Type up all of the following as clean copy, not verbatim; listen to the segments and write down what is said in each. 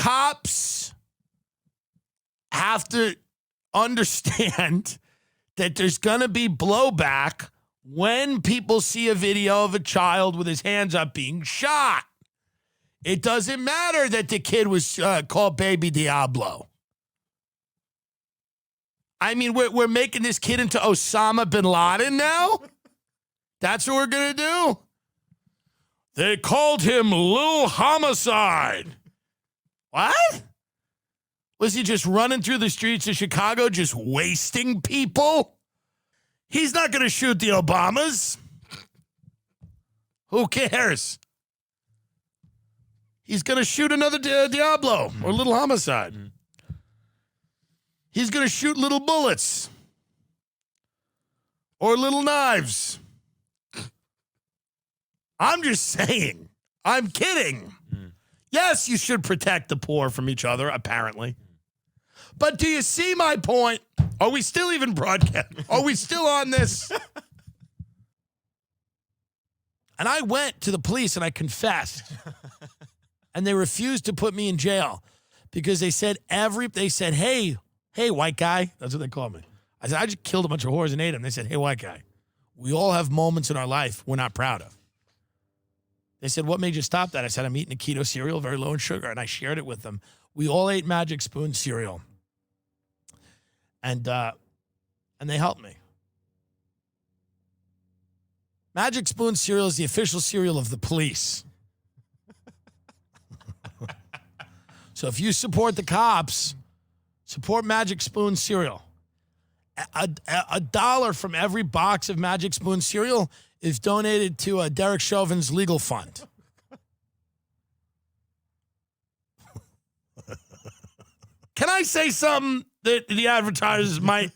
cops have to understand that there's going to be blowback when people see a video of a child with his hands up being shot. It doesn't matter that the kid was called Baby Diablo. I mean, we're making this kid into Osama bin Laden now? That's what we're going to do? They called him Lil Homicide. What? Was he just running through the streets of Chicago just wasting people? He's not going to shoot the Obamas. Who cares? He's going to shoot another Diablo or Little Homicide. He's going to shoot little bullets or little knives. I'm just saying. I'm kidding. Yes, you should protect the poor from each other, apparently. But do you see my point? Are we still even broadcasting? Are we still on this? And I went to the police and I confessed. And they refused to put me in jail because they said, hey, white guy. That's what they called me. I said, I just killed a bunch of whores and ate them. They said, hey, white guy, we all have moments in our life we're not proud of. They said, what made you stop that? I said, I'm eating a keto cereal, very low in sugar. And I shared it with them. We all ate Magic Spoon cereal. And they helped me. Magic Spoon cereal is the official cereal of the police. So if you support the cops, support Magic Spoon cereal. A dollar from every box of Magic Spoon cereal is donated to Derek Chauvin's legal fund. Can I say something that the advertisers might?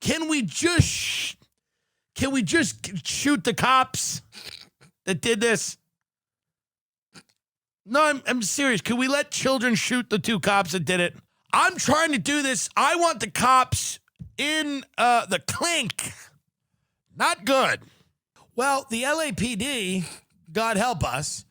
Can we just shoot the cops that did this? No, I'm serious. Can we let children shoot the two cops that did it? I'm trying to do this. I want the cops in the clink. Not good. Well, the LAPD, God help us,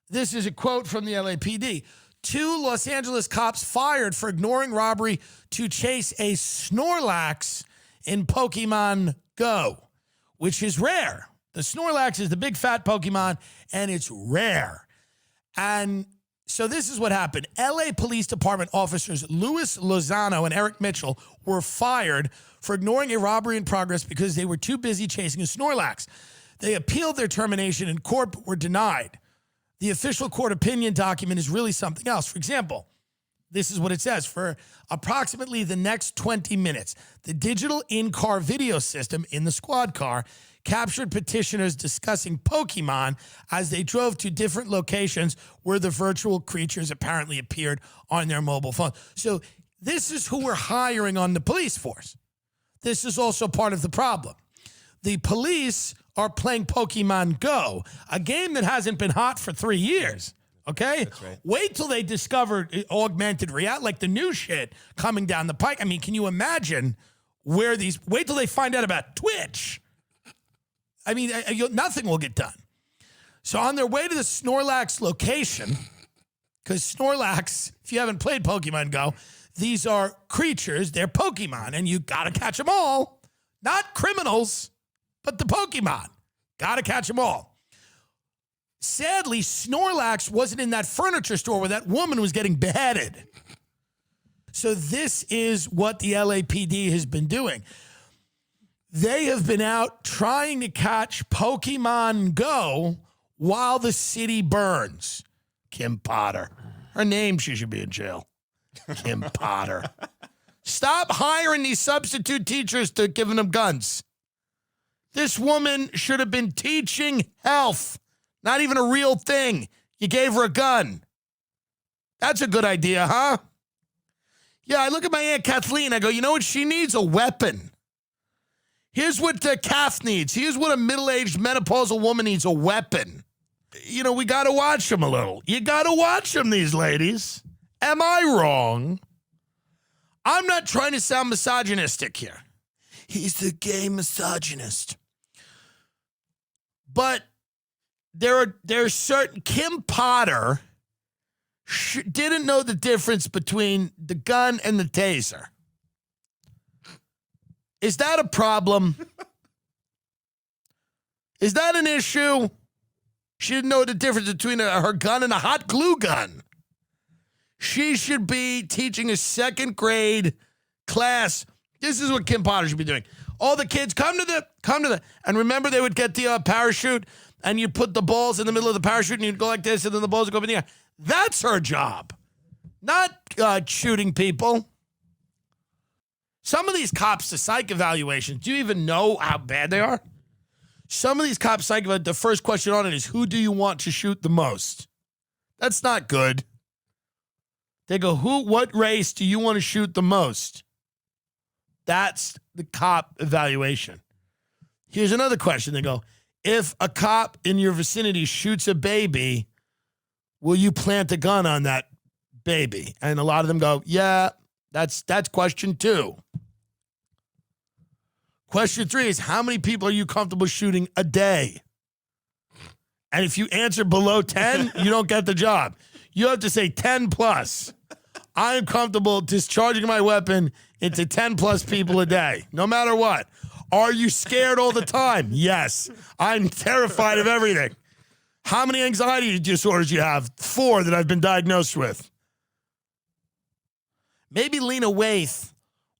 this is a quote from the LAPD. 2 Los Angeles cops fired for ignoring robbery to chase a Snorlax in Pokemon Go, which is rare. The Snorlax is the big fat Pokemon, and it's rare. And so this is what happened. LA Police Department officers Louis Lozano and Eric Mitchell were fired for ignoring a robbery in progress because they were too busy chasing a Snorlax. They appealed their termination in court but were denied. The official court opinion document is really something else. For example, this is what it says. For approximately the next 20 minutes, the digital in-car video system in the squad car captured petitioners discussing Pokemon as they drove to different locations where the virtual creatures apparently appeared on their mobile phone. So this is who we're hiring on the police force. This is also part of the problem. The police are playing Pokemon Go, a game that hasn't been hot for 3 years. Okay? That's right. Wait till they discover augmented reality, like the new shit coming down the pike. I mean, can you imagine wait till they find out about Twitch. I mean, nothing will get done. So on their way to the Snorlax location, because Snorlax, if you haven't played Pokemon Go, these are creatures, they're Pokemon, and you got to catch them all. Not criminals, but the Pokemon. Got to catch them all. Sadly, Snorlax wasn't in that furniture store where that woman was getting beheaded. So this is what the LAPD has been doing. They have been out trying to catch Pokemon Go while the city burns. Kim Potter. Her name, she should be in jail. Kim Potter. Stop hiring these substitute teachers to giving them guns. This woman should have been teaching health. Not even a real thing. You gave her a gun. That's a good idea, huh? Yeah, I look at my Aunt Kathleen. I go, you know what she needs? A weapon. Here's what Kath needs. Here's what a middle-aged menopausal woman needs, a weapon. You know, we got to watch them a little. You got to watch them, these ladies. Am I wrong? I'm not trying to sound misogynistic here. He's the gay misogynist. But there are certain... Kim Potter didn't know the difference between the gun and the taser. Is that a problem? Is that an issue? She didn't know the difference between her gun and a hot glue gun. She should be teaching a second grade class. This is what Kim Potter should be doing. All the kids, come to the, and remember they would get the parachute and you put the balls in the middle of the parachute and you'd go like this and then the balls would go up in the air. That's her job, not shooting people. Some of these cops, the psych evaluations, do you even know how bad they are? Some of these cops, psych, the first question on it is, who do you want to shoot the most? That's not good. They go, what race do you want to shoot the most? That's the cop evaluation. Here's another question. They go, if a cop in your vicinity shoots a baby, will you plant a gun on that baby? And a lot of them go, yeah, that's question 2. Question 3 is, how many people are you comfortable shooting a day? And if you answer below 10, you don't get the job. You have to say 10 plus. I am comfortable discharging my weapon into 10 plus people a day, no matter what. Are you scared all the time? Yes. I'm terrified of everything. How many anxiety disorders do you have? 4 that I've been diagnosed with. Maybe Lena Waithe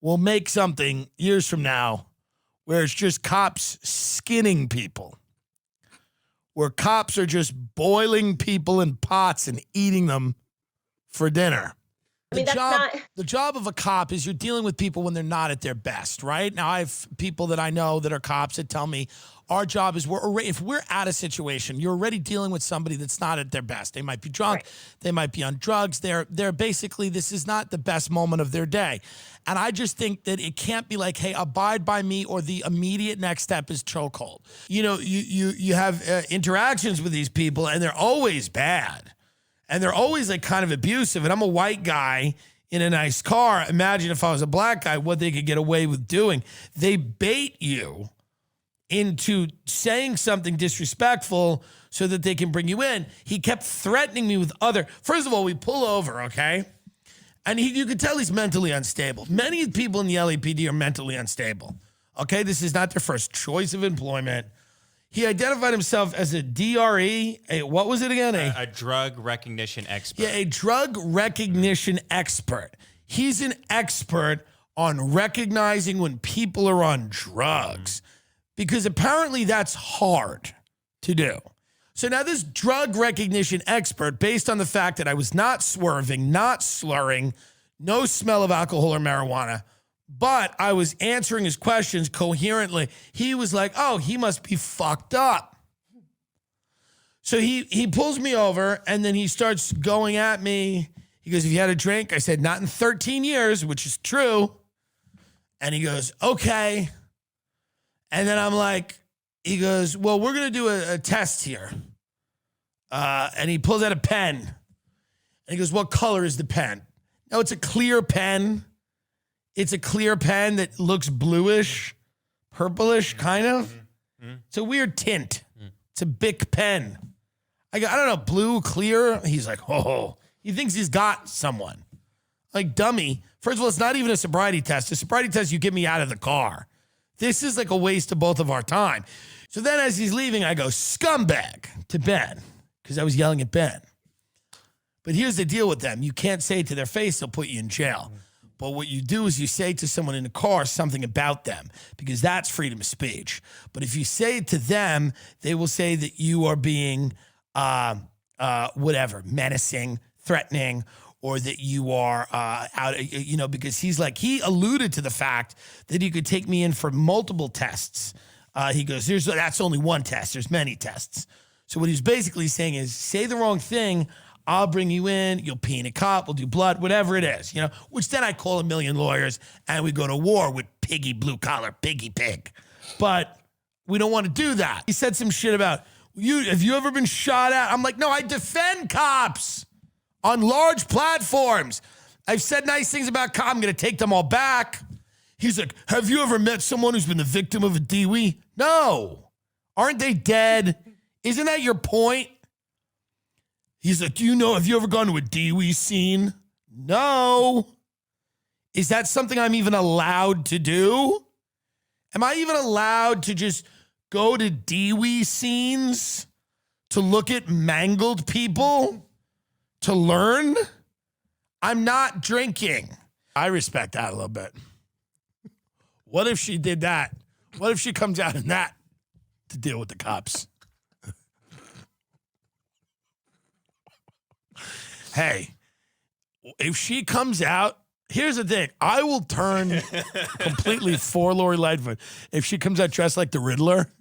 will make something years from now where it's just cops skinning people, where cops are just boiling people in pots and eating them for dinner. The job of a cop is you're dealing with people when they're not at their best, right? Now, I have people that I know that are cops that tell me our job is if we're at a situation, you're already dealing with somebody that's not at their best. They might be drunk. Right. They might be on drugs. They're basically, this is not the best moment of their day. And I just think that it can't be like, hey, abide by me, or the immediate next step is chokehold. You know, you have interactions with these people and they're always bad. And they're always like kind of abusive. And I'm a white guy in a nice car. Imagine if I was a black guy, what they could get away with doing. They bait you into saying something disrespectful so that they can bring you in. He kept threatening me with first of all, we pull over, okay? And you could tell he's mentally unstable. Many people in the LAPD are mentally unstable, okay? This is not their first choice of employment. He identified himself as a DRE, what was it again? A drug recognition expert. Yeah, a drug recognition expert. He's an expert on recognizing when people are on drugs, because apparently that's hard to do. So now this drug recognition expert, based on the fact that I was not swerving, not slurring, no smell of alcohol or marijuana, but I was answering his questions coherently, he was like, oh, he must be fucked up. So he pulls me over, and then he starts going at me. He goes, have you had a drink? I said, not in 13 years, which is true. And he goes, okay. And then I'm like, he goes, well, we're going to do a test here. And he pulls out a pen. And he goes, what color is the pen? No, it's a clear pen. It's a clear pen that looks bluish, purplish, kind of. Mm-hmm. It's a weird tint. It's a Bic pen. I go, I don't know, blue, clear. He's like, oh, he thinks he's got someone. Like, dummy. First of all, it's not even a sobriety test. A sobriety test, you get me out of the car. This is like a waste of both of our time. So then as he's leaving, I go, scumbag, to Ben, because I was yelling at Ben. But here's the deal with them. You can't say it to their face, they'll put you in jail. But what you do is you say to someone in the car something about them, because that's freedom of speech. But if you say it to them, they will say that you are being, menacing, threatening, or that you are because he alluded to the fact that he could take me in for multiple tests. He goes, that's only one test. There's many tests. So what he's basically saying is, say the wrong thing, I'll bring you in, you'll pee in a cup, we'll do blood, whatever it is, which then I call a million lawyers and we go to war with piggy blue collar, piggy pig. But we don't want to do that. He said some shit about, have you ever been shot at? I'm like, no, I defend cops on large platforms. I've said nice things about cops. I'm going to take them all back. He's like, have you ever met someone who's been the victim of a DWI? No. Aren't they dead? Isn't that your point? He's like, do you know, have you ever gone to a Dewey scene? No. Is that something I'm even allowed to do? Am I even allowed to just go to Dewey scenes to look at mangled people to learn? I'm not drinking. I respect that a little bit. What if she did that? What if she comes out in that to deal with the cops? Hey, if she comes out, here's the thing. I will turn completely for Lori Lightfoot. If she comes out dressed like the Riddler,